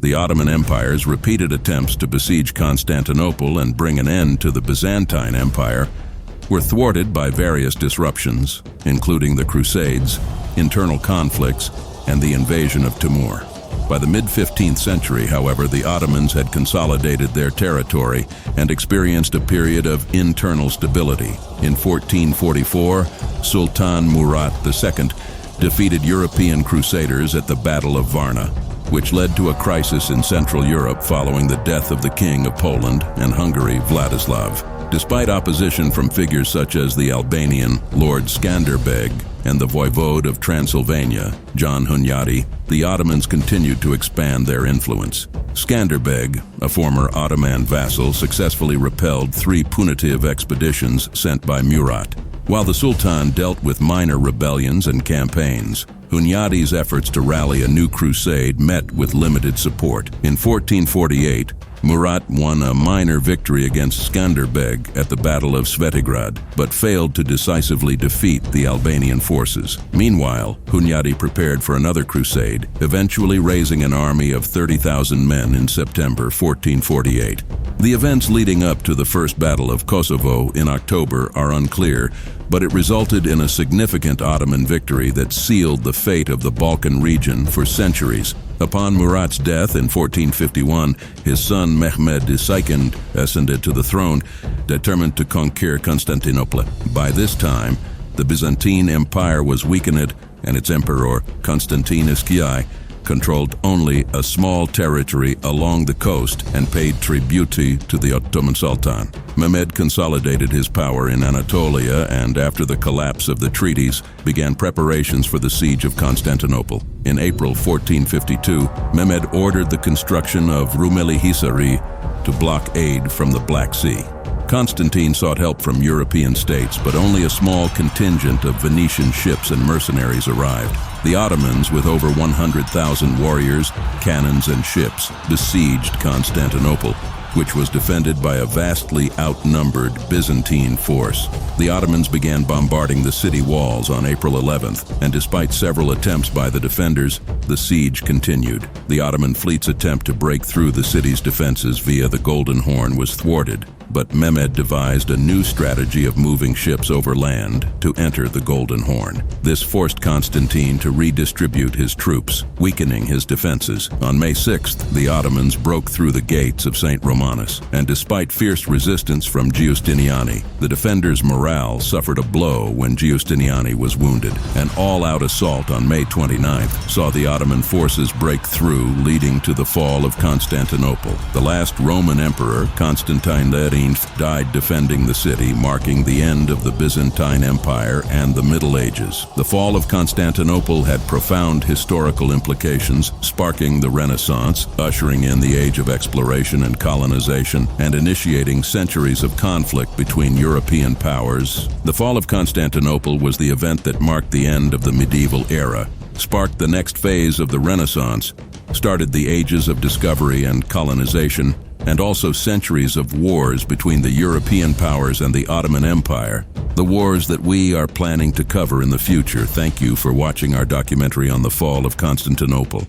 The Ottoman Empire's repeated attempts to besiege Constantinople and bring an end to the Byzantine Empire were thwarted by various disruptions, including the Crusades, internal conflicts, and the invasion of Timur. By the mid-15th century, however, the Ottomans had consolidated their territory and experienced a period of internal stability. In 1444, Sultan Murat II defeated European crusaders at the Battle of Varna, which led to a crisis in Central Europe following the death of the King of Poland and Hungary, Vladislav. Despite opposition from figures such as the Albanian Lord Skanderbeg and the Voivode of Transylvania, John Hunyadi, the Ottomans continued to expand their influence. Skanderbeg, a former Ottoman vassal, successfully repelled 3 punitive expeditions sent by Murat. While the Sultan dealt with minor rebellions and campaigns, Hunyadi's efforts to rally a new crusade met with limited support. In 1448, Murat won a minor victory against Skanderbeg at the Battle of Svetigrad, but failed to decisively defeat the Albanian forces. Meanwhile, Hunyadi prepared for another crusade, eventually raising an army of 30,000 men in September 1448. The events leading up to the First Battle of Kosovo in October are unclear, but it resulted in a significant Ottoman victory that sealed the fate of the Balkan region for centuries. Upon Murat's death in 1451, his son Mehmed II ascended to the throne, determined to conquer Constantinople. By this time, the Byzantine Empire was weakened, and its emperor, Constantinus Kiai, controlled only a small territory along the coast and paid tribute to the Ottoman Sultan. Mehmed consolidated his power in Anatolia and, after the collapse of the treaties, began preparations for the siege of Constantinople. In April 1452, Mehmed ordered the construction of Rumeli Hisari to block aid from the Black Sea. Constantine sought help from European states, but only a small contingent of Venetian ships and mercenaries arrived. The Ottomans, with over 100,000 warriors, cannons, and ships, besieged Constantinople, which was defended by a vastly outnumbered Byzantine force. The Ottomans began bombarding the city walls on April 11th, and despite several attempts by the defenders, the siege continued. The Ottoman fleet's attempt to break through the city's defenses via the Golden Horn was thwarted, but Mehmed devised a new strategy of moving ships over land to enter the Golden Horn. This forced Constantine to redistribute his troops, weakening his defenses. On May 6th, the Ottomans broke through the gates of St. Romanus, and despite fierce resistance from Giustiniani, the defenders' morale suffered a blow when Giustiniani was wounded. An all-out assault on May 29th saw the Ottoman forces break through, leading to the fall of Constantinople. The last Roman emperor, Constantine XIII, died defending the city, marking the end of the Byzantine Empire and the Middle Ages. The fall of Constantinople had profound historical implications, sparking the Renaissance, ushering in the age of exploration and colonization, and initiating centuries of conflict between European powers. The fall of Constantinople was the event that marked the end of the medieval era, sparked the next phase of the Renaissance, started the ages of discovery and colonization, and also centuries of wars between the European powers and the Ottoman Empire, the wars that we are planning to cover in the future. Thank you for watching our documentary on the fall of Constantinople.